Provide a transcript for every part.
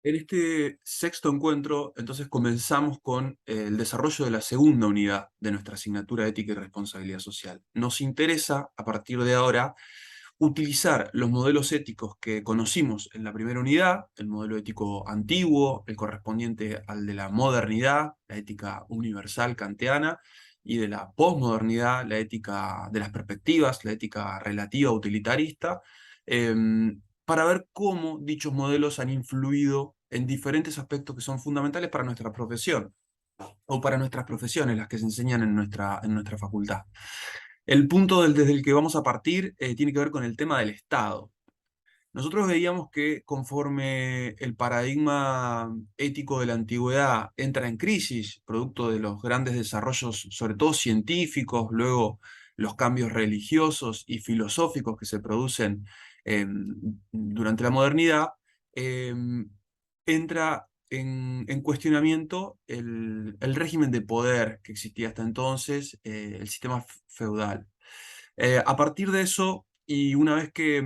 En este sexto encuentro, entonces comenzamos con el desarrollo de la segunda unidad de nuestra asignatura Ética y Responsabilidad Social. Nos interesa, a partir de ahora, utilizar los modelos éticos que conocimos en la primera unidad, el modelo ético antiguo, el correspondiente al de la modernidad, la ética universal kantiana, y de la posmodernidad, la ética de las perspectivas, la ética relativa utilitarista, para ver cómo dichos modelos han influido en diferentes aspectos que son fundamentales para nuestra profesión, o para nuestras profesiones, las que se enseñan en nuestra facultad. El punto desde el que vamos a partir tiene que ver con el tema del Estado. Nosotros veíamos que conforme el paradigma ético de la antigüedad entra en crisis, producto de los grandes desarrollos, sobre todo científicos, luego los cambios religiosos y filosóficos que se producen durante la modernidad, eh, entra en cuestionamiento el régimen de poder que existía hasta entonces, el sistema feudal. A partir de eso, y una vez que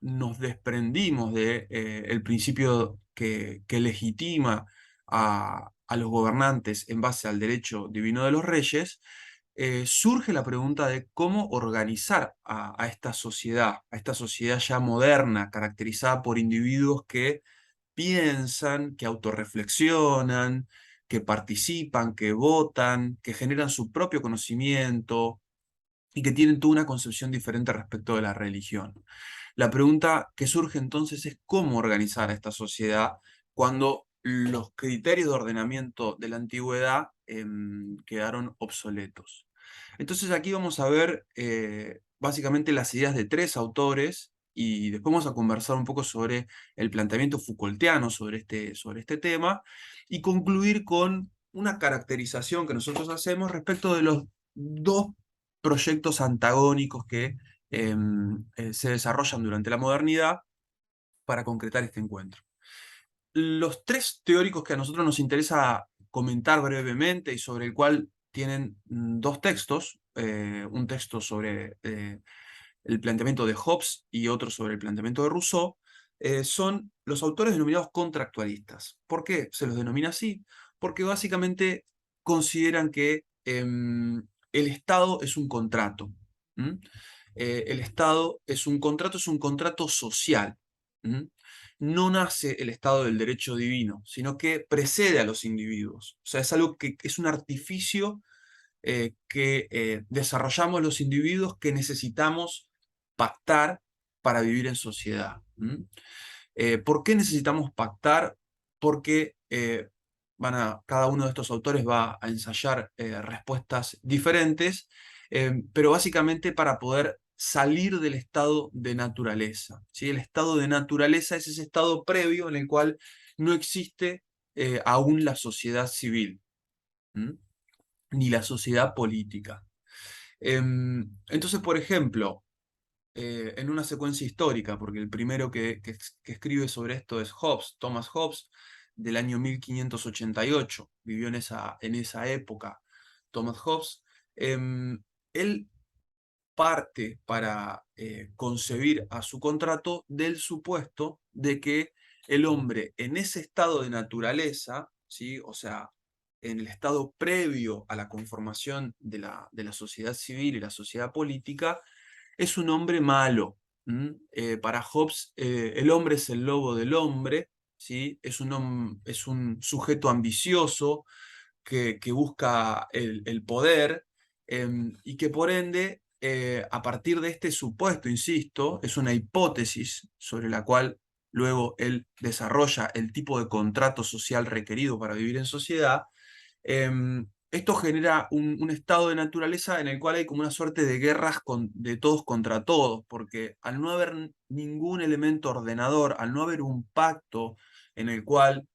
nos desprendimos de el principio que legitima a los gobernantes en base al derecho divino de los reyes, surge la pregunta de cómo organizar a a esta sociedad ya moderna, caracterizada por individuos que piensan, que autorreflexionan, que participan, que votan, que generan su propio conocimiento y que tienen toda una concepción diferente respecto de la religión. La pregunta que surge entonces es cómo organizar a esta sociedad cuando los criterios de ordenamiento de la antigüedad quedaron obsoletos. Entonces aquí vamos a ver básicamente las ideas de tres autores y después vamos a conversar un poco sobre el planteamiento Foucaultiano sobre este tema y concluir con una caracterización que nosotros hacemos respecto de los dos proyectos antagónicos que se desarrollan durante la modernidad para concretar este encuentro. Los tres teóricos que a nosotros nos interesa comentar brevemente y sobre el cual tienen dos textos, un texto sobre el planteamiento de Hobbes y otro sobre el planteamiento de Rousseau, son los autores denominados contractualistas. ¿Por qué se los denomina así? Porque básicamente consideran que el Estado es un contrato. ¿M? El Estado es un contrato social. ¿M? No nace el Estado del derecho divino, sino que precede a los individuos. O sea, es algo que es un artificio que desarrollamos los individuos que necesitamos pactar para vivir en sociedad. ¿Por qué necesitamos pactar? Porque cada uno de estos autores va a ensayar respuestas diferentes, pero básicamente para poder salir del estado de naturaleza. ¿Sí? El estado de naturaleza es ese estado previo en el cual no existe aún la sociedad civil, ¿m? Ni la sociedad política. Entonces, por ejemplo, en una secuencia histórica, porque el primero que escribe sobre esto es Hobbes, Thomas Hobbes, del año 1588, vivió en esa época Thomas Hobbes. Él parte para concebir a su contrato del supuesto de que el hombre en ese estado de naturaleza, ¿sí? O sea, en el estado previo a la conformación de la sociedad civil y la sociedad política, es un hombre malo. Para Hobbes, el hombre es el lobo del hombre, ¿sí? Es un sujeto ambicioso que busca el poder y que por ende, a partir de este supuesto, insisto, es una hipótesis sobre la cual luego él desarrolla el tipo de contrato social requerido para vivir en sociedad. Esto genera un estado de naturaleza en el cual hay como una suerte de guerras de todos contra todos, porque al no haber ningún elemento ordenador, al no haber un pacto en el cual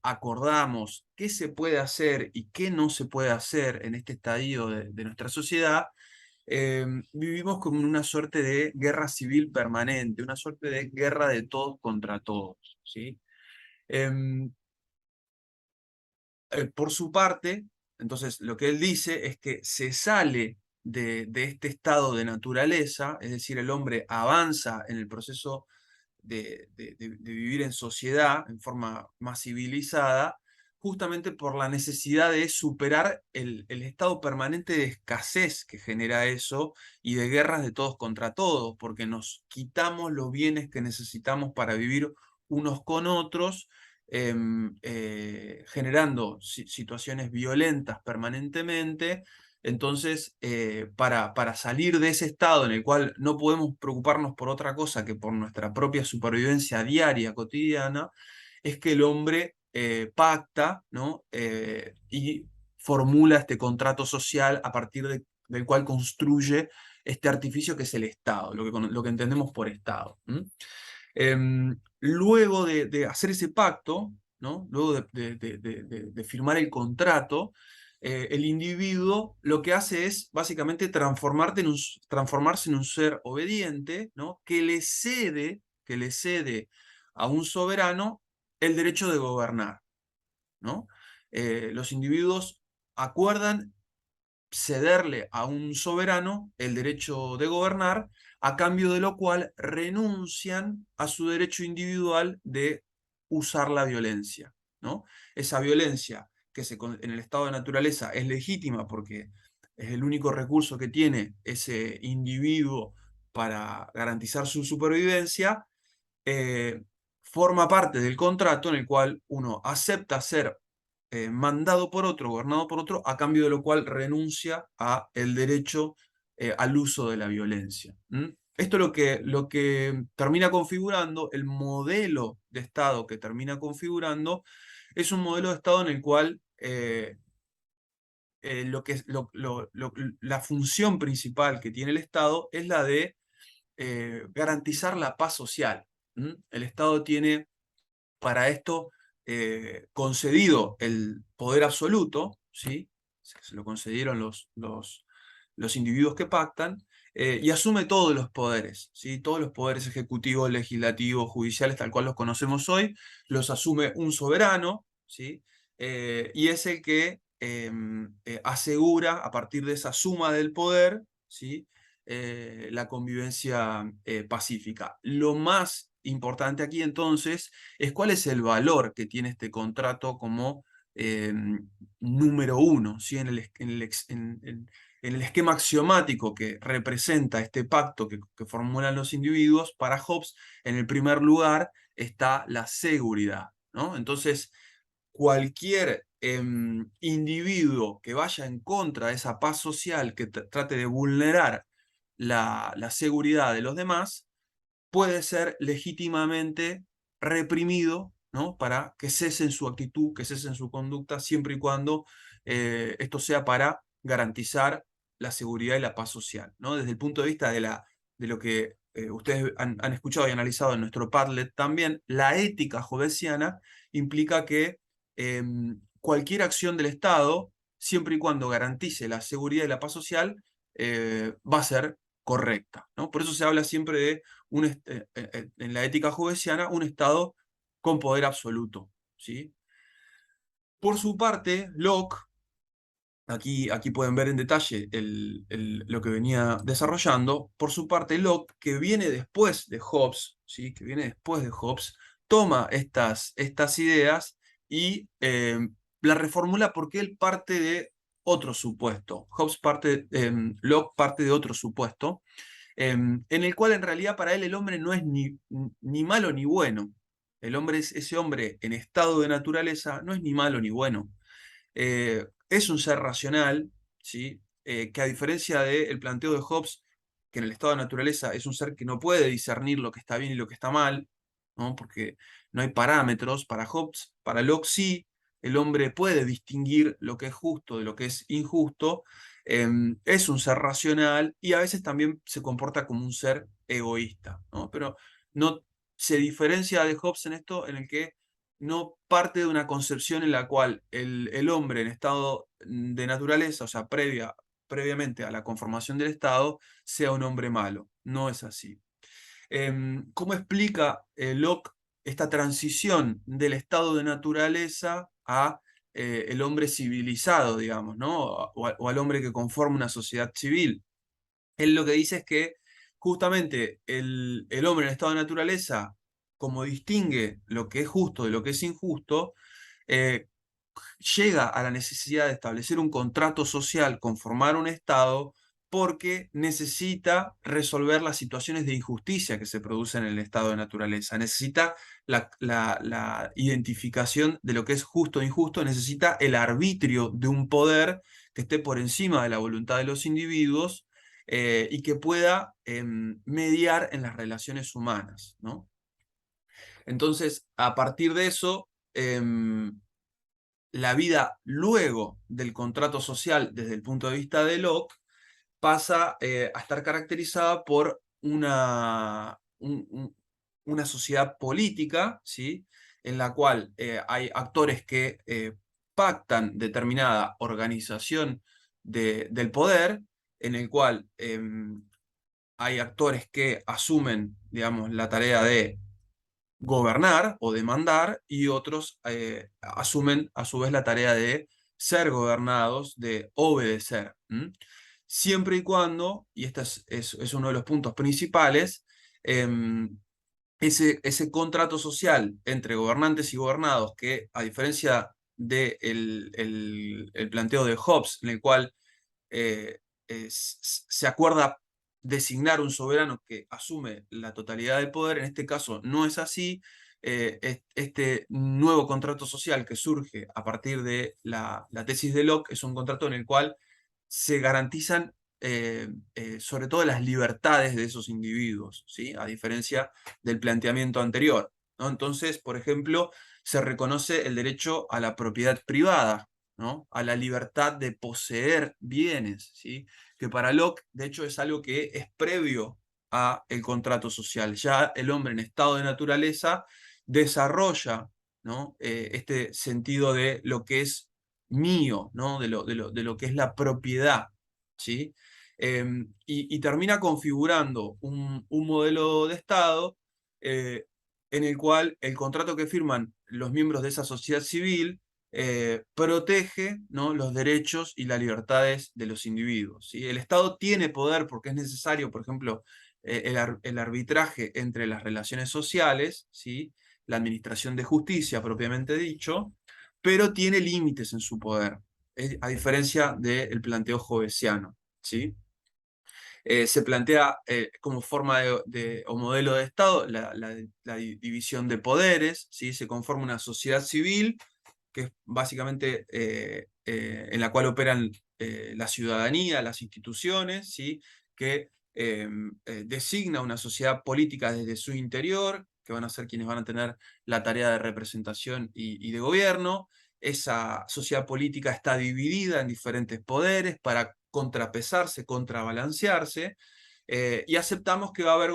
acordamos qué se puede hacer y qué no se puede hacer en este estadio de nuestra sociedad, vivimos como en una suerte de guerra civil permanente, una suerte de guerra de todos contra todos, ¿sí? Em, por su parte, entonces lo que él dice es que se sale de este estado de naturaleza, es decir, el hombre avanza en el proceso de vivir en sociedad, en forma más civilizada, justamente por la necesidad de superar el estado permanente de escasez que genera eso y de guerras de todos contra todos, porque nos quitamos los bienes que necesitamos para vivir unos con otros, generando situaciones violentas permanentemente. Entonces, para salir de ese estado en el cual no podemos preocuparnos por otra cosa que por nuestra propia supervivencia diaria, cotidiana, es que el hombre pacta, ¿no? Y formula este contrato social a partir del cual construye este artificio que es el Estado, lo que entendemos por Estado. Luego de hacer ese pacto, ¿no? Luego de firmar el contrato, el individuo lo que hace es básicamente transformarse en un ser obediente, ¿no? Que le cede a un soberano el derecho de gobernar, ¿no? Los individuos acuerdan cederle a un soberano el derecho de gobernar, a cambio de lo cual renuncian a su derecho individual de usar la violencia, ¿no? Esa violencia que en el estado de naturaleza es legítima porque es el único recurso que tiene ese individuo para garantizar su supervivencia, eh, forma parte del contrato en el cual uno acepta ser mandado por otro, gobernado por otro, a cambio de lo cual renuncia a el derecho al uso de la violencia. Esto es lo que termina configurando, el modelo de Estado que termina configurando, es un modelo de Estado en el cual la función principal que tiene el Estado es la de garantizar la paz social. El Estado tiene para esto concedido el poder absoluto, ¿sí? Se lo concedieron los individuos que pactan, y asume todos los poderes, ¿sí? Todos los poderes ejecutivos, legislativos, judiciales, tal cual los conocemos hoy, los asume un soberano, ¿sí? Y es el que asegura, a partir de esa suma del poder, ¿sí? La convivencia pacífica. Lo más importante aquí entonces es cuál es el valor que tiene este contrato como número uno, ¿sí? En el esquema axiomático que representa este pacto que formulan los individuos, para Hobbes, en el primer lugar está la seguridad, ¿no? Entonces, cualquier individuo que vaya en contra de esa paz social, que trate de vulnerar la seguridad de los demás, puede ser legítimamente reprimido, ¿no? Para que cese en su actitud, que cese en su conducta, siempre y cuando esto sea para garantizar la seguridad y la paz social, ¿no? Desde el punto de vista de lo que ustedes han escuchado y analizado en nuestro Padlet también, la ética hobbesiana implica que cualquier acción del Estado, siempre y cuando garantice la seguridad y la paz social, va a ser correcta, ¿no? Por eso se habla siempre de en la ética hobbesiana, un Estado con poder absoluto, ¿sí? Por su parte, Locke, aquí pueden ver en detalle lo que venía desarrollando. Por su parte, Locke, que viene después de Hobbes, ¿sí? Que viene después de Hobbes, toma estas ideas y la reformula porque él parte de otro supuesto. Locke parte de otro supuesto, en el cual en realidad para él el hombre no es ni malo ni bueno. El hombre es ese hombre en estado de naturaleza, no es ni malo ni bueno. Es un ser racional, ¿sí? Que a diferencia del planteo de Hobbes, que en el estado de naturaleza es un ser que no puede discernir lo que está bien y lo que está mal, ¿no? Porque no hay parámetros. Para Hobbes, para Locke sí, el hombre puede distinguir lo que es justo de lo que es injusto, es un ser racional y a veces también se comporta como un ser egoísta, ¿no? Pero no se diferencia de Hobbes en esto, en el que no parte de una concepción en la cual el hombre en estado de naturaleza, o sea, previamente a la conformación del Estado, sea un hombre malo. No es así. ¿Cómo explica Locke esta transición del estado de naturaleza a el hombre civilizado, digamos, ¿no? O al hombre que conforma una sociedad civil? Él lo que dice es que justamente el hombre en estado de naturaleza como distingue lo que es justo de lo que es injusto, eh, llega a la necesidad de establecer un contrato social, conformar un Estado, porque necesita resolver las situaciones de injusticia que se producen en el estado de naturaleza. Necesita la identificación de lo que es justo e injusto, necesita el arbitrio de un poder que esté por encima de la voluntad de los individuos y que pueda mediar en las relaciones humanas, ¿no? Entonces, a partir de eso, la vida luego del contrato social, desde el punto de vista de Locke, pasa a estar caracterizada por una sociedad política, ¿sí? En la cual hay actores que pactan determinada organización del poder, en el cual hay actores que asumen, digamos, la tarea de gobernar o de mandar, y otros asumen a su vez la tarea de ser gobernados, de obedecer. Siempre y cuando, y este es uno de los puntos principales, ese contrato social entre gobernantes y gobernados, que a diferencia del el planteo de Hobbes, en el cual se acuerda designar un soberano que asume la totalidad del poder, en este caso no es así. Este nuevo contrato social que surge a partir de la tesis de Locke es un contrato en el cual se garantizan sobre todo las libertades de esos individuos, ¿sí? A diferencia del planteamiento anterior, ¿no? Entonces, por ejemplo, se reconoce el derecho a la propiedad privada, ¿no? A la libertad de poseer bienes, ¿sí? Que para Locke, de hecho, es algo que es previo a el contrato social. Ya el hombre en estado de naturaleza desarrolla, ¿no? Este sentido de lo que es mío, ¿no? De lo que es la propiedad, ¿sí? Y termina configurando un modelo de Estado en el cual el contrato que firman los miembros de esa sociedad civil protege, ¿no? Los derechos y las libertades de los individuos, ¿sí? El Estado tiene poder porque es necesario, por ejemplo, el arbitraje entre las relaciones sociales, ¿sí? La administración de justicia propiamente dicho, pero tiene límites en su poder, a diferencia del planteo hobbesiano, ¿sí? Se plantea como forma o modelo de Estado la división de poderes, ¿sí? Se conforma una sociedad civil, que es básicamente en la cual operan la ciudadanía, las instituciones, ¿sí? Que designa una sociedad política desde su interior, que van a ser quienes van a tener la tarea de representación y de gobierno. Esa sociedad política está dividida en diferentes poderes para contrapesarse, contrabalancearse, y aceptamos que va a haber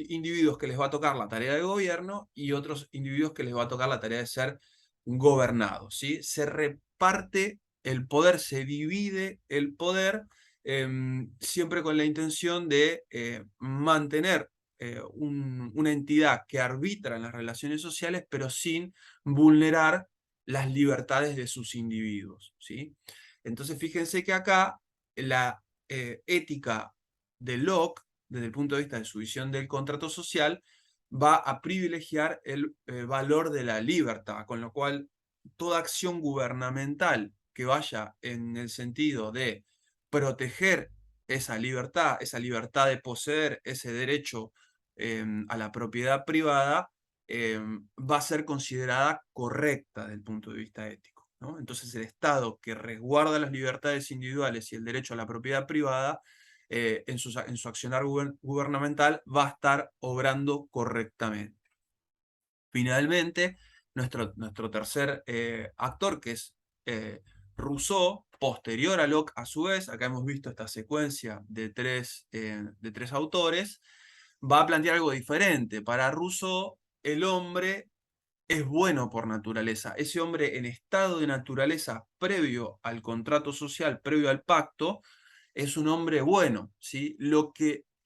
individuos que les va a tocar la tarea de gobierno y otros individuos que les va a tocar la tarea de ser gobernados, ¿sí? Se reparte el poder, se divide el poder, siempre con la intención de mantener una entidad que arbitra en las relaciones sociales, pero sin vulnerar las libertades de sus individuos, ¿sí? Entonces fíjense que acá la ética de Locke, desde el punto de vista de su visión del contrato social, va a privilegiar el valor de la libertad, con lo cual toda acción gubernamental que vaya en el sentido de proteger esa libertad de poseer ese derecho a la propiedad privada, va a ser considerada correcta desde el punto de vista ético, ¿no? Entonces el Estado que resguarda las libertades individuales y el derecho a la propiedad privada, en su accionar gubernamental va a estar obrando correctamente. Finalmente, nuestro tercer actor, que es Rousseau, posterior a Locke a su vez, acá hemos visto esta secuencia de tres autores, va a plantear algo diferente. Para Rousseau, el hombre es bueno por naturaleza. Ese hombre en estado de naturaleza previo al contrato social, previo al pacto, es un hombre bueno, ¿sí?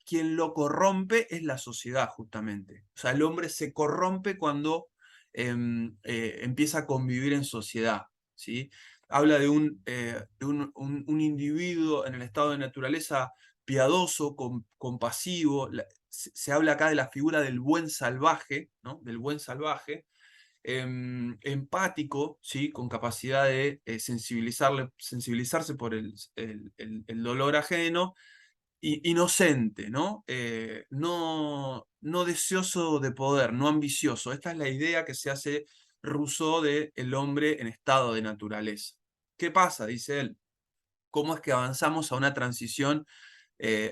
Quien lo corrompe es la sociedad, justamente. O sea, el hombre se corrompe cuando empieza a convivir en sociedad, ¿sí? Habla de un individuo en el estado de naturaleza piadoso, compasivo. se habla acá de la figura del buen salvaje, ¿no? Del buen salvaje, empático, ¿sí? Con capacidad de sensibilizarse por el dolor ajeno, inocente, ¿no? No deseoso de poder, no ambicioso. Esta es la idea que se hace Rousseau de el hombre en estado de naturaleza. ¿Qué pasa? Dice él. ¿Cómo es que avanzamos a una transición?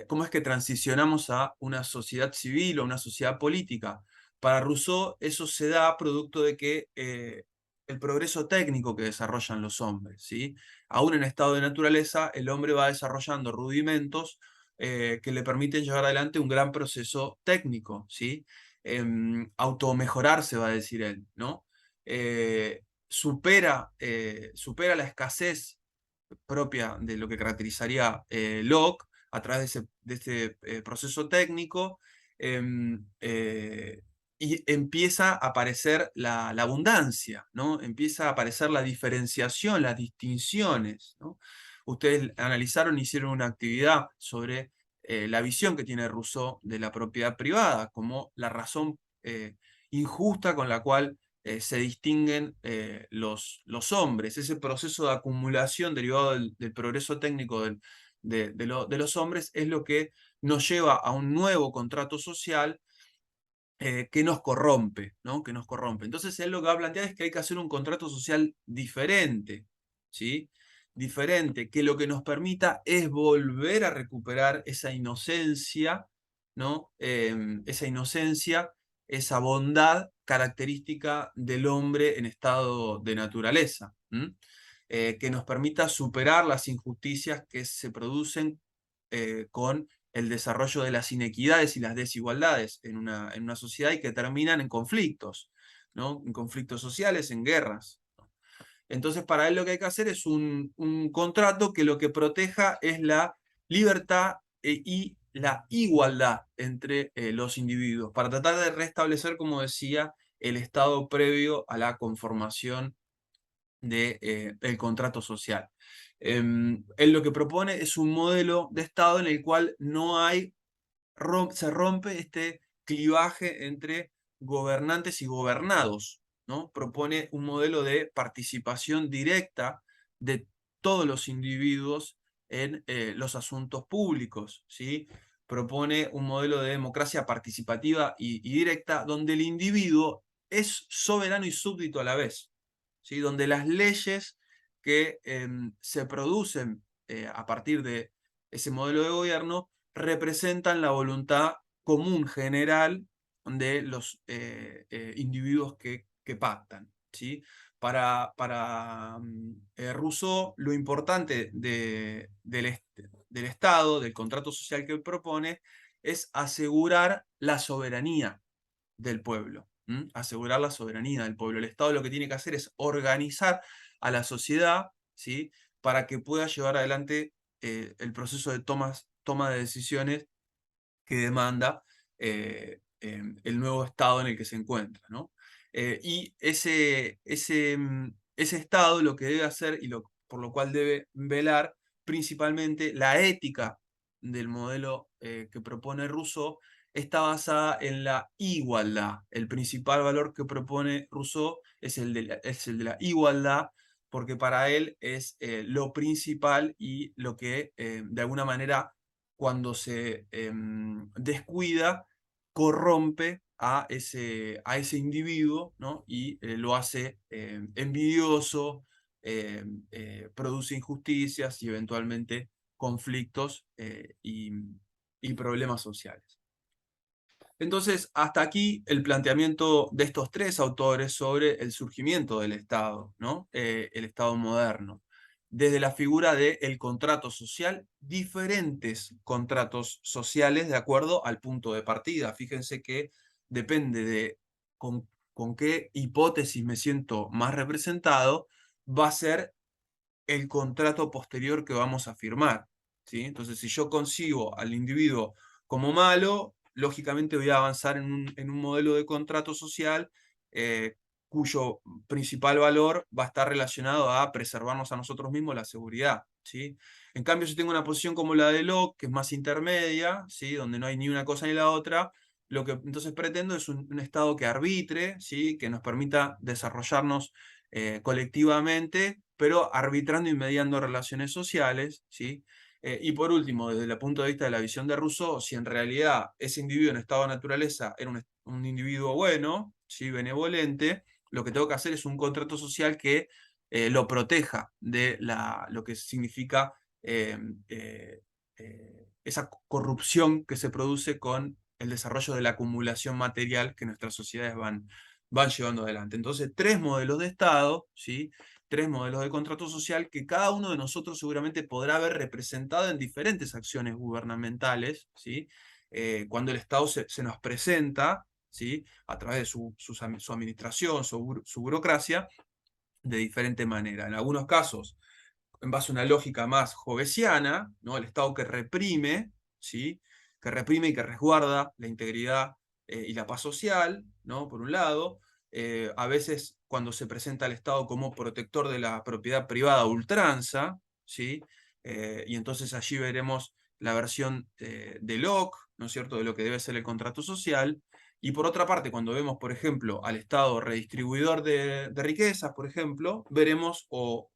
¿Cómo es que transicionamos a una sociedad civil o una sociedad política? Para Rousseau eso se da producto de que el progreso técnico que desarrollan los hombres, ¿sí? Aún en estado de naturaleza, el hombre va desarrollando rudimentos que le permiten llevar adelante un gran proceso técnico, ¿sí? Automejorarse, va a decir él, ¿no? Supera la escasez propia de lo que caracterizaría Locke a través de este proceso técnico, y empieza a aparecer la abundancia, ¿no? Empieza a aparecer la diferenciación, las distinciones, ¿no? Ustedes analizaron, hicieron una actividad sobre la visión que tiene Rousseau de la propiedad privada, como la razón injusta con la cual se distinguen los hombres. Ese proceso de acumulación derivado del progreso técnico de los hombres es lo que nos lleva a un nuevo contrato social que nos corrompe, ¿no? Que nos corrompe. Entonces él lo que va a plantear es que hay que hacer un contrato social diferente, ¿sí? Diferente, que lo que nos permita es volver a recuperar esa inocencia, ¿no? Esa inocencia, esa bondad característica del hombre en estado de naturaleza, que nos permita superar las injusticias que se producen con el desarrollo de las inequidades y las desigualdades en una sociedad y que terminan en conflictos, ¿no? En conflictos sociales, en guerras. Entonces, para él lo que hay que hacer es un contrato que lo que proteja es la libertad y la igualdad entre los individuos, para tratar de restablecer, como decía, el estado previo a la conformación del contrato social. Él lo que propone es un modelo de Estado en el cual no hay, se rompe este clivaje entre gobernantes y gobernados, ¿no? Propone un modelo de participación directa de todos los individuos en los asuntos públicos, ¿sí? Propone un modelo de democracia participativa y directa donde el individuo es soberano y súbdito a la vez, ¿sí? Donde las leyes que se producen a partir de ese modelo de gobierno representan la voluntad común general de los individuos que pactan, ¿sí? Para Rousseau, lo importante del Estado, del contrato social que él propone, es asegurar la soberanía del pueblo. Asegurar la soberanía del pueblo. El Estado lo que tiene que hacer es organizar a la sociedad, ¿sí? Para que pueda llevar adelante el proceso de toma de decisiones que demanda el nuevo estado en el que se encuentra, ¿no? Y ese estado lo que debe hacer y por lo cual debe velar principalmente la ética del modelo que propone Rousseau está basada en la igualdad. El principal valor que propone Rousseau es es el de la igualdad, porque para él es lo principal y lo que de alguna manera cuando se descuida, corrompe a ese individuo, ¿no? Y lo hace envidioso, produce injusticias y eventualmente conflictos y problemas sociales. Entonces, hasta aquí el planteamiento de estos tres autores sobre el surgimiento del Estado, ¿no? El Estado moderno. Desde la figura del contrato social, diferentes contratos sociales de acuerdo al punto de partida. Fíjense que depende de con qué hipótesis me siento más representado, va a ser el contrato posterior que vamos a firmar, ¿sí? Entonces, si yo consigo al individuo como malo, lógicamente voy a avanzar en un modelo de contrato social cuyo principal valor va a estar relacionado a preservarnos a nosotros mismos la seguridad, ¿sí? En cambio, si tengo una posición como la de Locke, que es más intermedia, ¿sí? Donde no hay ni una cosa ni la otra, lo que entonces pretendo es un Estado que arbitre, ¿sí? Que nos permita desarrollarnos colectivamente, pero arbitrando y mediando relaciones sociales, ¿sí? Y por último, desde el punto de vista de la visión de Rousseau, si en realidad ese individuo en estado de naturaleza era un individuo bueno, ¿sí? Benevolente, lo que tengo que hacer es un contrato social que lo proteja de lo que significa eh, eh, esa corrupción que se produce con el desarrollo de la acumulación material que nuestras sociedades van llevando adelante. Entonces, tres modelos de Estado, ¿sí? Tres modelos de contrato social que cada uno de nosotros seguramente podrá ver representado en diferentes acciones gubernamentales, ¿sí? Cuando el Estado se nos presenta, ¿sí? A través de su administración, su burocracia, de diferente manera. En algunos casos, en base a una lógica más hobbesiana, ¿no? El Estado que reprime, ¿sí? Que reprime y que resguarda la integridad y la paz social, ¿no? Por un lado, a veces cuando se presenta al Estado como protector de la propiedad privada a ultranza, ¿sí? Y entonces allí veremos la versión de Locke, ¿no es cierto?, de lo que debe ser el contrato social. Y por otra parte, cuando vemos, por ejemplo, al Estado redistribuidor de riquezas, por ejemplo, veremos o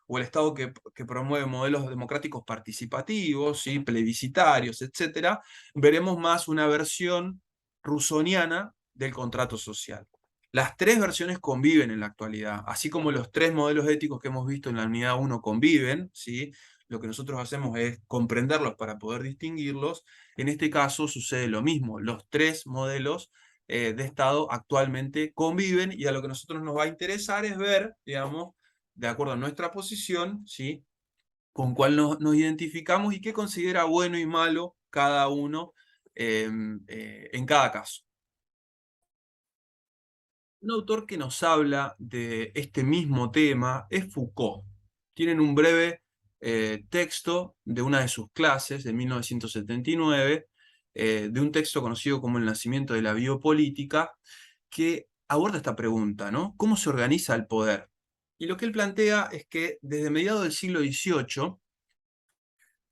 el Estado que promueve modelos democráticos participativos, ¿sí? Plebiscitarios, etcétera, veremos más una versión rusoniana del contrato social. Las tres versiones conviven en la actualidad, así como los tres modelos éticos que hemos visto en la unidad 1 conviven, ¿sí? Lo que nosotros hacemos es comprenderlos para poder distinguirlos. En este caso sucede lo mismo, los tres modelos de Estado actualmente conviven y a lo que a nosotros nos va a interesar es ver, digamos, de acuerdo a nuestra posición, ¿sí? Con cuál nos identificamos y qué considera bueno y malo cada uno en cada caso. Un autor que nos habla de este mismo tema es Foucault. Tienen un breve texto de una de sus clases de 1979, de un texto conocido como El nacimiento de la biopolítica, que aborda esta pregunta, ¿no? ¿Cómo se organiza el poder? Y lo que él plantea es que desde mediados del siglo XVIII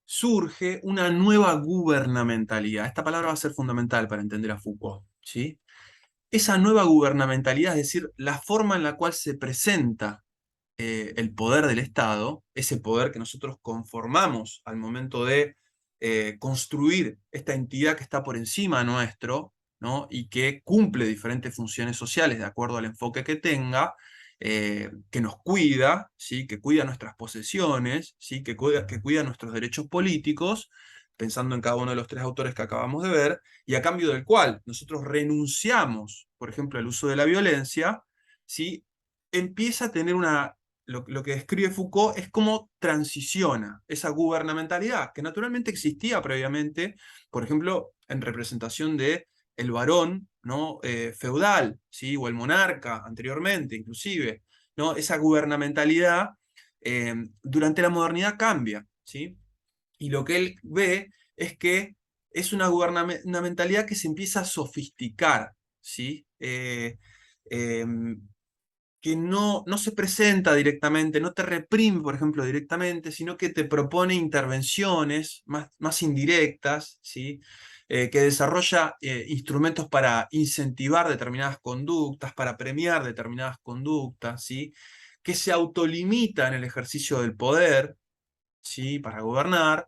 surge una nueva gubernamentalidad. Esta palabra va a ser fundamental para entender a Foucault, ¿sí? Esa nueva gubernamentalidad, es decir, la forma en la cual se presenta el poder del Estado, ese poder que nosotros conformamos al momento de construir esta entidad que está por encima nuestro, ¿no? Y que cumple diferentes funciones sociales de acuerdo al enfoque que tenga, que nos cuida, ¿sí? Que cuida nuestras posesiones, ¿sí? Que cuida nuestros derechos políticos, pensando en cada uno de los tres autores que acabamos de ver, y a cambio del cual nosotros renunciamos, por ejemplo, al uso de la violencia, ¿sí? Empieza a tener lo que describe Foucault es cómo transiciona esa gubernamentalidad, que naturalmente existía previamente, por ejemplo, en representación de el varón, ¿no? Feudal, ¿sí? O el monarca anteriormente, inclusive, ¿no? Esa gubernamentalidad durante la modernidad cambia, ¿sí? Y lo que él ve es que es una mentalidad que se empieza a sofisticar, ¿sí? Que no se presenta directamente, no te reprime, por ejemplo, directamente, sino que te propone intervenciones más indirectas, ¿sí? Que desarrolla instrumentos para incentivar determinadas conductas, para premiar determinadas conductas, ¿sí? Que se autolimita en el ejercicio del poder, ¿sí? Para gobernar,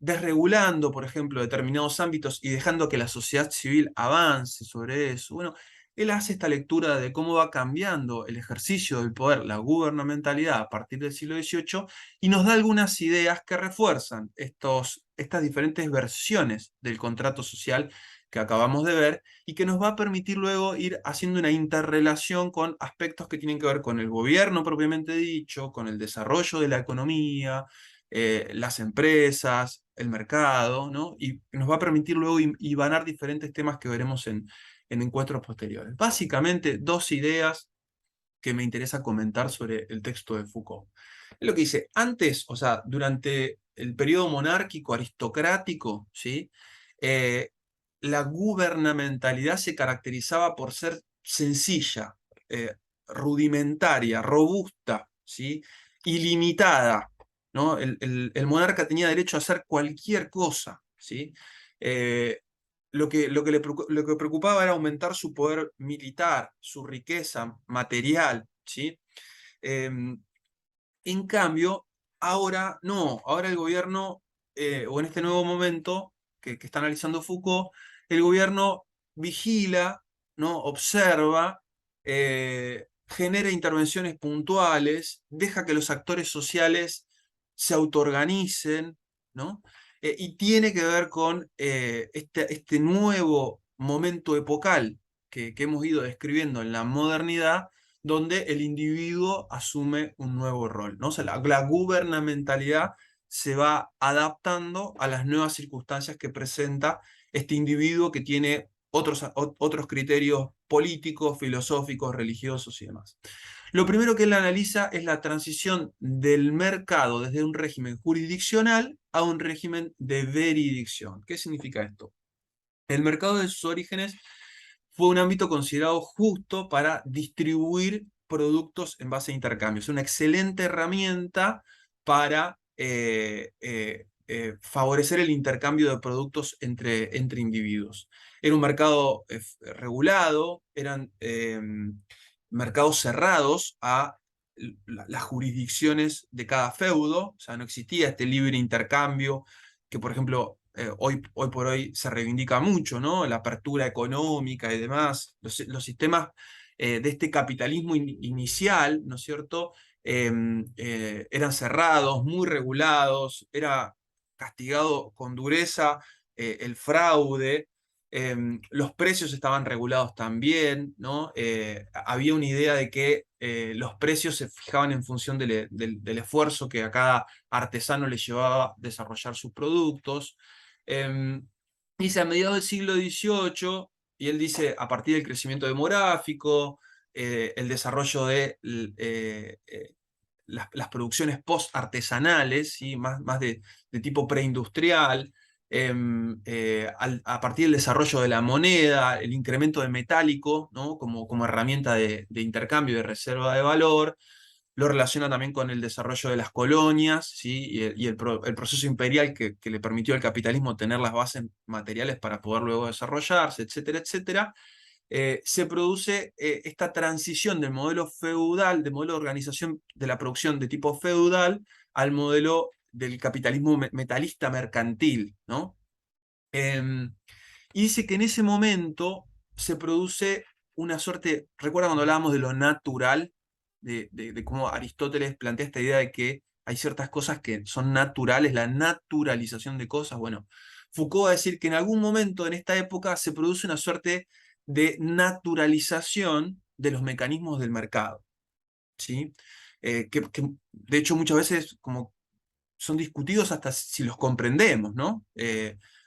desregulando, por ejemplo, determinados ámbitos y dejando que la sociedad civil avance sobre eso. Bueno, él hace esta lectura de cómo va cambiando el ejercicio del poder, la gubernamentalidad a partir del siglo XVIII, y nos da algunas ideas que refuerzan estas diferentes versiones del contrato social que acabamos de ver, y que nos va a permitir luego ir haciendo una interrelación con aspectos que tienen que ver con el gobierno propiamente dicho, con el desarrollo de la economía, las empresas, el mercado, ¿no? Y nos va a permitir luego ibanar diferentes temas que veremos en encuentros posteriores. Básicamente, dos ideas que me interesa comentar sobre el texto de Foucault. Es lo que dice, antes, o sea, durante el periodo monárquico, aristocrático, ¿sí? La gubernamentalidad se caracterizaba por ser sencilla, rudimentaria, robusta, ¿sí? Ilimitada, ¿no? El monarca tenía derecho a hacer cualquier cosa, ¿sí? Eh, lo que preocupaba era aumentar su poder militar, su riqueza material, ¿sí? En cambio, ahora no, ahora el gobierno, o en este nuevo momento que está analizando Foucault, el gobierno vigila, ¿no? Observa, genera intervenciones puntuales, deja que los actores sociales se autoorganicen, ¿no? Y tiene que ver con este nuevo momento epocal que hemos ido describiendo en la modernidad, donde el individuo asume un nuevo rol, ¿no? O sea, la gubernamentalidad se va adaptando a las nuevas circunstancias que presenta este individuo que tiene otros criterios políticos, filosóficos, religiosos y demás. Lo primero que él analiza es la transición del mercado desde un régimen jurisdiccional a un régimen de veridicción. ¿Qué significa esto? El mercado de sus orígenes fue un ámbito considerado justo para distribuir productos en base a intercambios. Una excelente herramienta para favorecer el intercambio de productos entre individuos. Era un mercado regulado, eran mercados cerrados a las jurisdicciones de cada feudo, o sea, no existía este libre intercambio que, por ejemplo, hoy por hoy se reivindica mucho, ¿no? La apertura económica y demás, los sistemas de este capitalismo inicial, ¿no es cierto? Eran cerrados, muy regulados, era castigado con dureza el fraude, los precios estaban regulados también, ¿no? Había una idea de que los precios se fijaban en función del esfuerzo que a cada artesano le llevaba a desarrollar sus productos. Dice a mediados del siglo XVIII, y él dice a partir del crecimiento demográfico, el desarrollo de las producciones post-artesanales, ¿sí? Más de tipo preindustrial, a partir del desarrollo de la moneda, el incremento de metálico, ¿no? Como herramienta de intercambio y de reserva de valor, lo relaciona también con el desarrollo de las colonias, ¿sí? El proceso imperial que le permitió al capitalismo tener las bases materiales para poder luego desarrollarse, etcétera, etcétera. Se produce esta transición del modelo feudal, del modelo de organización de la producción de tipo feudal, al modelo del capitalismo metalista mercantil, ¿no? Y dice que en ese momento se produce una suerte, recuerda cuando hablábamos de lo natural, de cómo Aristóteles plantea esta idea de que hay ciertas cosas que son naturales, la naturalización de cosas. Bueno, Foucault va a decir que en algún momento en esta época se produce una suerte de naturalización de los mecanismos del mercado, ¿sí? Que de hecho muchas veces como son discutidos hasta si los comprendemos, ¿no?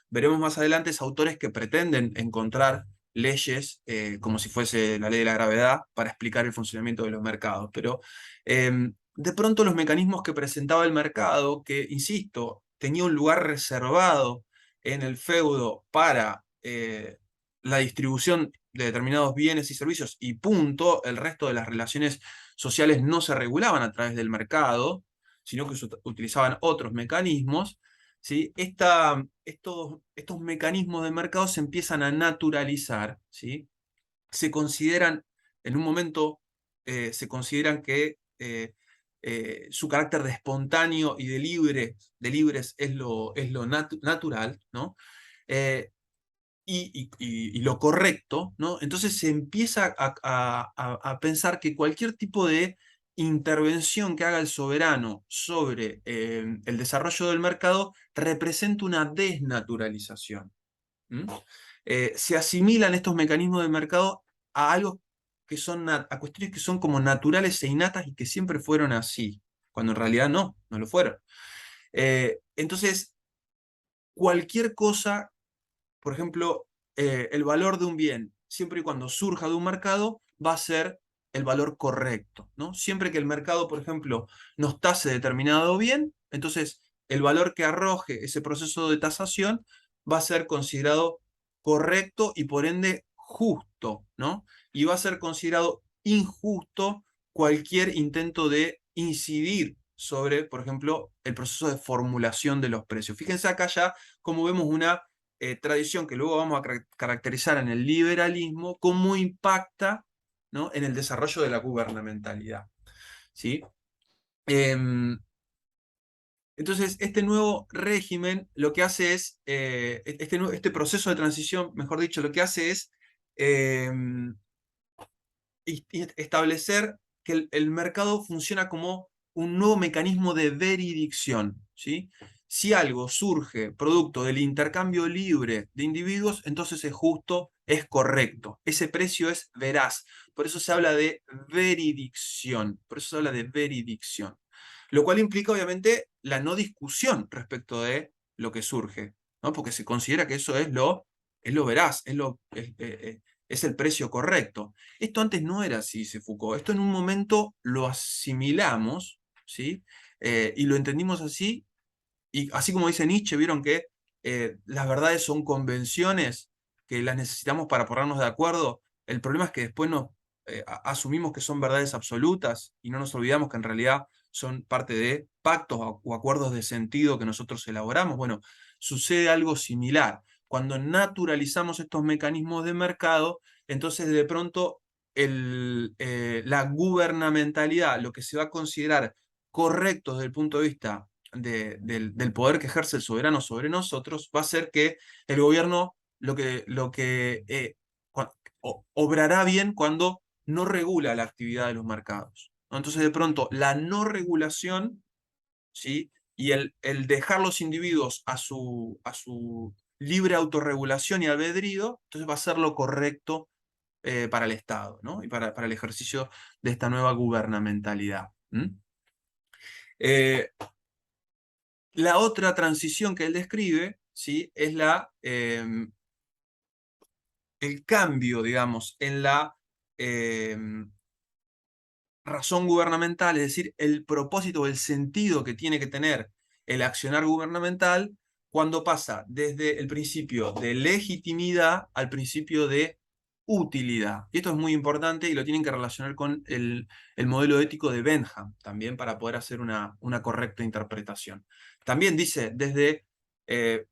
Veremos más adelante autores que pretenden encontrar leyes como si fuese la ley de la gravedad para explicar el funcionamiento de los mercados, pero de pronto los mecanismos que presentaba el mercado, que, insisto, tenía un lugar reservado en el feudo para la distribución de determinados bienes y servicios y punto, el resto de las relaciones sociales no se regulaban a través del mercado, sino que se utilizaban otros mecanismos, ¿sí? Estos mecanismos de mercado se empiezan a naturalizar, ¿sí? Se consideran, en un momento, se consideran que su carácter de espontáneo y de libres es lo natural, ¿no? Eh, y lo correcto, ¿no? Entonces se empieza a pensar que cualquier tipo de intervención que haga el soberano sobre el desarrollo del mercado representa una desnaturalización. ¿Mm? Se asimilan estos mecanismos del mercado a algo que son a cuestiones que son como naturales e innatas y que siempre fueron así, cuando en realidad no lo fueron. Entonces, cualquier cosa, por ejemplo, el valor de un bien, siempre y cuando surja de un mercado, va a ser el valor correcto, ¿no? Siempre que el mercado, por ejemplo, nos tase determinado bien, entonces el valor que arroje ese proceso de tasación va a ser considerado correcto y por ende justo, ¿no? y va a ser considerado injusto cualquier intento de incidir sobre, por ejemplo, el proceso de formulación de los precios. Fíjense acá ya cómo vemos una tradición que luego vamos a caracterizar en el liberalismo, cómo impacta, ¿no?, en el desarrollo de la gubernamentalidad, ¿sí? Entonces, este nuevo régimen lo que hace es, este proceso de transición, mejor dicho, lo que hace es eh, establecer que el mercado funciona como un nuevo mecanismo de veredicción, ¿sí? Si algo surge producto del intercambio libre de individuos, entonces es justo, es correcto. Ese precio es veraz. Por eso se habla de veredicción. Por eso se habla de veredicción. Lo cual implica, obviamente, la no discusión respecto de lo que surge, ¿no? Porque se considera que eso es lo veraz, es el precio correcto. Esto antes no era así, dice Foucault. Esto en un momento lo asimilamos, ¿sí? Y lo entendimos así, y así como dice Nietzsche, vieron que las verdades son convenciones que las necesitamos para ponernos de acuerdo. El problema es que después asumimos que son verdades absolutas y no nos olvidamos que en realidad son parte de pactos o acuerdos de sentido que nosotros elaboramos. Bueno, sucede algo similar. Cuando naturalizamos estos mecanismos de mercado, entonces de pronto la gubernamentalidad, lo que se va a considerar correcto desde el punto de vista del poder que ejerce el soberano sobre nosotros, va a ser que el gobierno obrará bien cuando no regula la actividad de los mercados, ¿no? Entonces, de pronto, la no regulación, ¿sí?, y el dejar los individuos a su libre autorregulación y albedrío, entonces va a ser lo correcto para el Estado, ¿no?, y para el ejercicio de esta nueva gubernamentalidad. La otra transición que él describe, ¿sí?, es el cambio, digamos, en la razón gubernamental, es decir, el propósito o el sentido que tiene que tener el accionar gubernamental cuando pasa desde el principio de legitimidad al principio de utilidad. Y esto es muy importante y lo tienen que relacionar con el modelo ético de Bentham, también para poder hacer una correcta interpretación. También dice, desde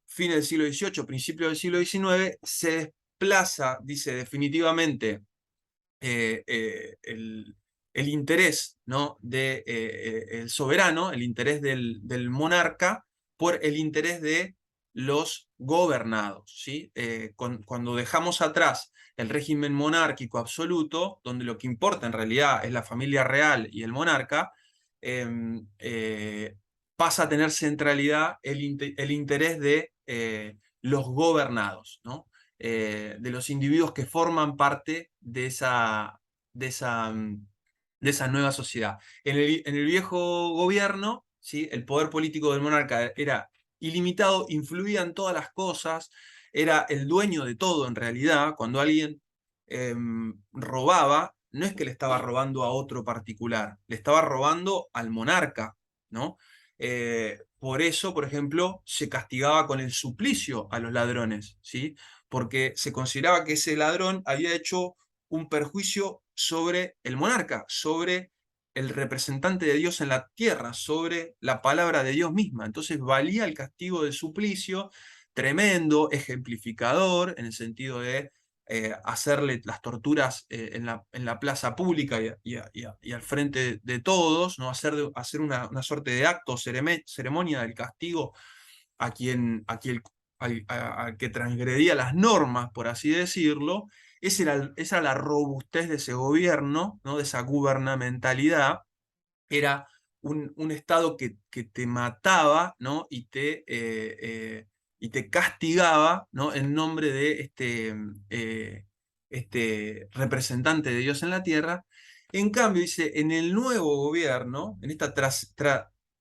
fines del siglo XVIII, principios del siglo XIX, se desplaza, dice definitivamente, el interés, ¿no?, el soberano, el interés del monarca, por el interés de los gobernados, ¿sí? Cuando dejamos atrás el régimen monárquico absoluto, donde lo que importa en realidad es la familia real y el monarca, pasa a tener centralidad el interés de los gobernados, ¿no?, de los individuos que forman parte de esa, de esa nueva sociedad. En el viejo gobierno, ¿sí?, el poder político del monarca era ilimitado, influía en todas las cosas, era el dueño de todo en realidad. Cuando alguien robaba, no es que le estaba robando a otro particular, le estaba robando al monarca, ¿no? Por eso, por ejemplo, se castigaba con el suplicio a los ladrones, ¿sí?, porque se consideraba que ese ladrón había hecho un perjuicio sobre el monarca, sobre el representante de Dios en la tierra, sobre la palabra de Dios misma. Entonces valía el castigo del suplicio, tremendo, ejemplificador, en el sentido de hacerle las torturas en la plaza pública y al frente de todos, ¿no? Hacer una suerte de acto, ceremonia del castigo al que transgredía las normas, por así decirlo. Esa era la robustez de ese gobierno, ¿no?, de esa gubernamentalidad. Era un Estado que te mataba, ¿no?, y te castigaba, ¿no?, en nombre de este representante de Dios en la tierra. En cambio, dice, en el nuevo gobierno, en esta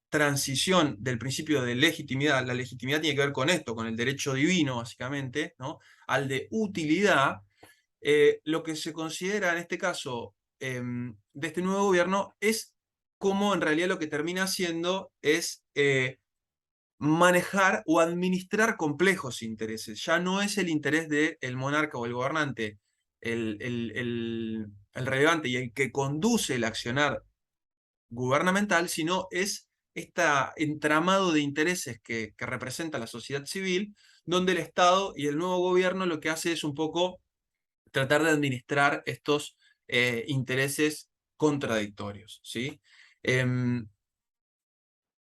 transición del principio de legitimidad, la legitimidad tiene que ver con esto, con el derecho divino, básicamente, ¿no?, al de utilidad. Lo que se considera en este caso de este nuevo gobierno es cómo en realidad lo que termina haciendo es manejar o administrar complejos intereses. Ya no es el interés del monarca o el gobernante el relevante y el que conduce el accionar gubernamental, sino es este entramado de intereses que representa la sociedad civil, donde el Estado y el nuevo gobierno lo que hace es un poco tratar de administrar estos intereses contradictorios, ¿sí? Em,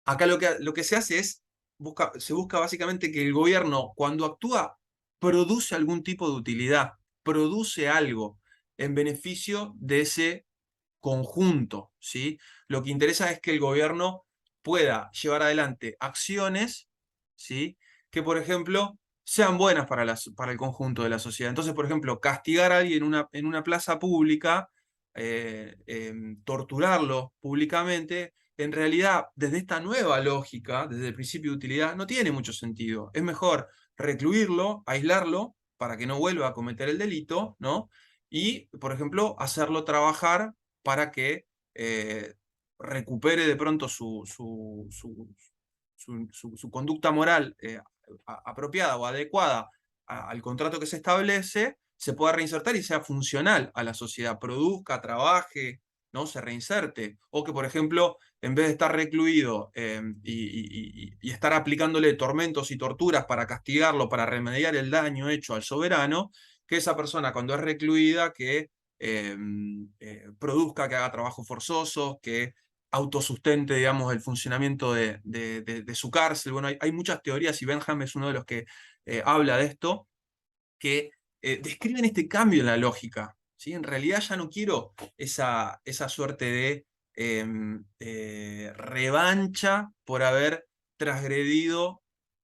Acá lo que se hace es, se busca básicamente que el gobierno, cuando actúa, produce algún tipo de utilidad, produce algo en beneficio de ese conjunto, ¿sí? Lo que interesa es que el gobierno pueda llevar adelante acciones, ¿sí? Que, por ejemplo, sean buenas para, para el conjunto de la sociedad. Entonces, por ejemplo, castigar a alguien en una plaza pública, torturarlo públicamente, en realidad, desde esta nueva lógica, desde el principio de utilidad, no tiene mucho sentido. Es mejor recluirlo, aislarlo, para que no vuelva a cometer el delito, ¿no? Y, por ejemplo, hacerlo trabajar para que recupere de pronto su conducta moral apropiada o adecuada al contrato que se establece, se pueda reinsertar y sea funcional a la sociedad, produzca, trabaje, ¿no? Se reinserte. O que, por ejemplo, en vez de estar recluido y estar aplicándole tormentos y torturas para castigarlo, para remediar el daño hecho al soberano, que esa persona cuando es recluida, que produzca, que haga trabajos forzosos, que autosustente, digamos, el funcionamiento de su cárcel. Bueno, hay muchas teorías y Benham es uno de los que habla de esto, que describen este cambio en la lógica. ¿Sí? En realidad ya no quiero esa suerte de revancha por haber transgredido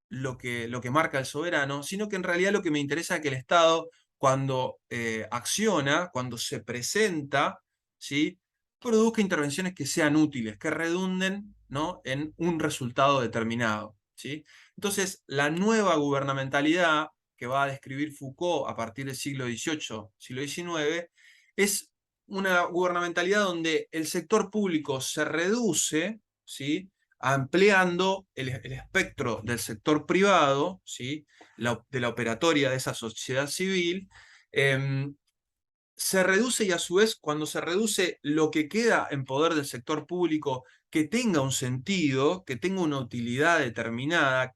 lo que marca el soberano, sino que en realidad lo que me interesa es que el Estado, cuando acciona, cuando se presenta, ¿sí? Produzca intervenciones que sean útiles, que redunden, ¿no? En un resultado determinado. ¿Sí? Entonces, la nueva gubernamentalidad que va a describir Foucault a partir del siglo XVIII, siglo XIX, es una gubernamentalidad donde el sector público se reduce, ¿sí? Ampliando el espectro del sector privado, ¿sí? De la operatoria de esa sociedad civil, se reduce y a su vez cuando se reduce lo que queda en poder del sector público que tenga un sentido, que tenga una utilidad determinada,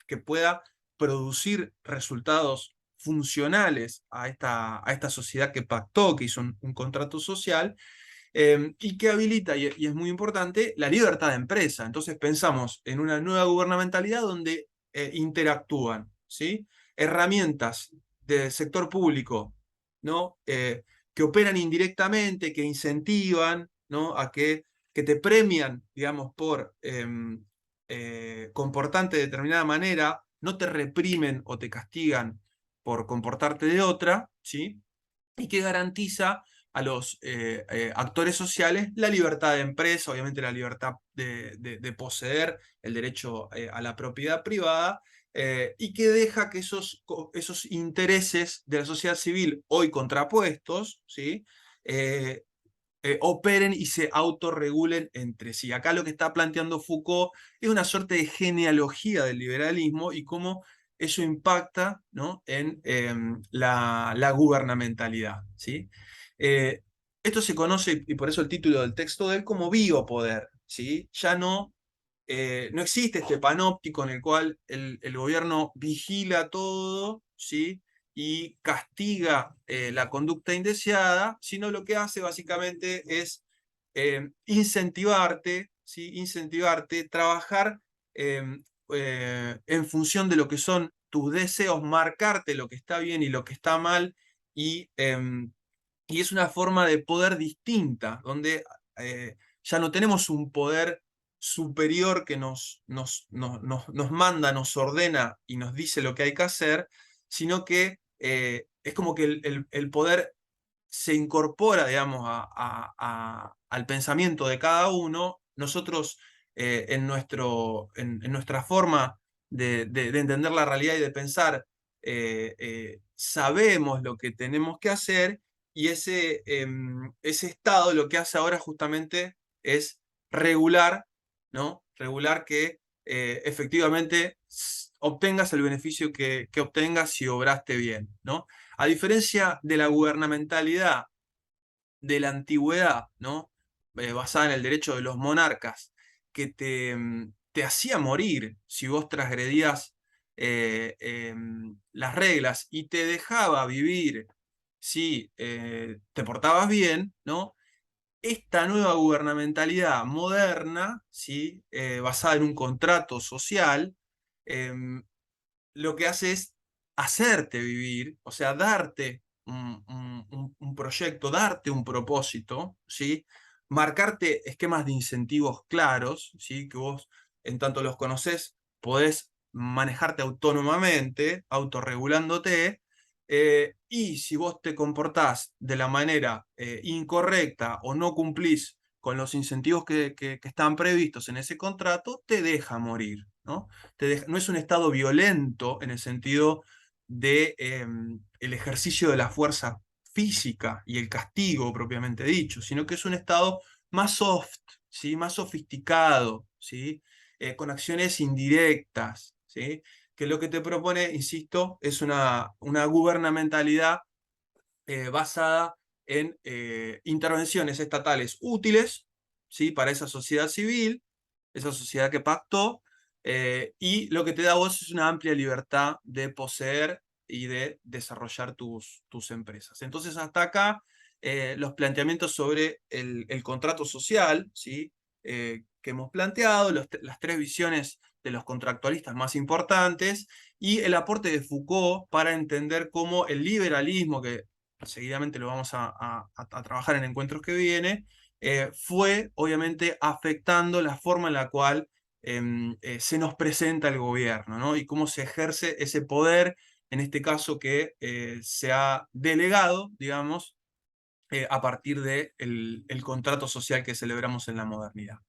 que pueda producir resultados funcionales a esta sociedad que pactó, que hizo un contrato social, y que habilita, y es muy importante, la libertad de empresa. Entonces pensamos en una nueva gubernamentalidad donde interactúan, ¿sí? Herramientas del sector público, ¿no? Que operan indirectamente, que incentivan, ¿no? Que te premian, digamos, por comportarte de determinada manera, no te reprimen o te castigan por comportarte de otra, ¿sí? Y que garantiza a los actores sociales la libertad de empresa, obviamente la libertad de poseer el derecho a la propiedad privada, y que deja que esos intereses de la sociedad civil, hoy contrapuestos, ¿sí? Eh, operen y se autorregulen entre sí. Acá lo que está planteando Foucault es una suerte de genealogía del liberalismo y cómo eso impacta, ¿no? En la gubernamentalidad. ¿Sí? Eh, Esto se conoce, y por eso el título del texto de él, como biopoder. ¿Sí? Ya no existe este panóptico en el cual el gobierno vigila todo, ¿sí? Y castiga la conducta indeseada, sino lo que hace básicamente es incentivarte, ¿sí? Incentivarte, trabajar eh, en función de lo que son tus deseos, marcarte lo que está bien y lo que está mal, y es una forma de poder distinta, donde ya no tenemos un poder superior que nos manda, nos ordena y nos dice lo que hay que hacer, sino que es como que el poder se incorpora, digamos, al pensamiento de cada uno. Nosotros, en nuestra forma de entender la realidad y de pensar, sabemos lo que tenemos que hacer, y ese estado lo que hace ahora justamente es regular, ¿no? Regular que efectivamente obtengas el beneficio que obtengas si obraste bien, ¿no? A diferencia de la gubernamentalidad de la antigüedad, ¿no? Basada en el derecho de los monarcas, que te hacía morir si vos transgredías las reglas y te dejaba vivir si te portabas bien, ¿no? Esta nueva gubernamentalidad moderna, ¿sí? Basada en un contrato social, em, lo que hace es hacerte vivir, o sea, darte un proyecto, darte un propósito, ¿sí? Marcarte esquemas de incentivos claros, ¿sí? Que vos, en tanto los conocés, podés manejarte autónomamente, autorregulándote, y si vos te comportás de la manera incorrecta o no cumplís con los incentivos que están previstos en ese contrato, te deja morir, ¿no? No es un estado violento en el sentido de el ejercicio de la fuerza física y el castigo propiamente dicho, sino que es un estado más soft, ¿sí? Más sofisticado, ¿sí? Con acciones indirectas, ¿sí? Que lo que te propone, insisto, es una gubernamentalidad basada en intervenciones estatales útiles, ¿sí? Para esa sociedad civil, esa sociedad que pactó, y lo que te da a vos es una amplia libertad de poseer y de desarrollar tus empresas. Entonces, hasta acá, los planteamientos sobre el contrato social, ¿sí? Que hemos planteado, las tres visiones de los contractualistas más importantes, y el aporte de Foucault para entender cómo el liberalismo, que seguidamente lo vamos a trabajar en encuentros que viene, fue obviamente afectando la forma en la cual se nos presenta el gobierno, ¿no? Y cómo se ejerce ese poder, en este caso que se ha delegado, digamos, a partir del el contrato social que celebramos en la modernidad.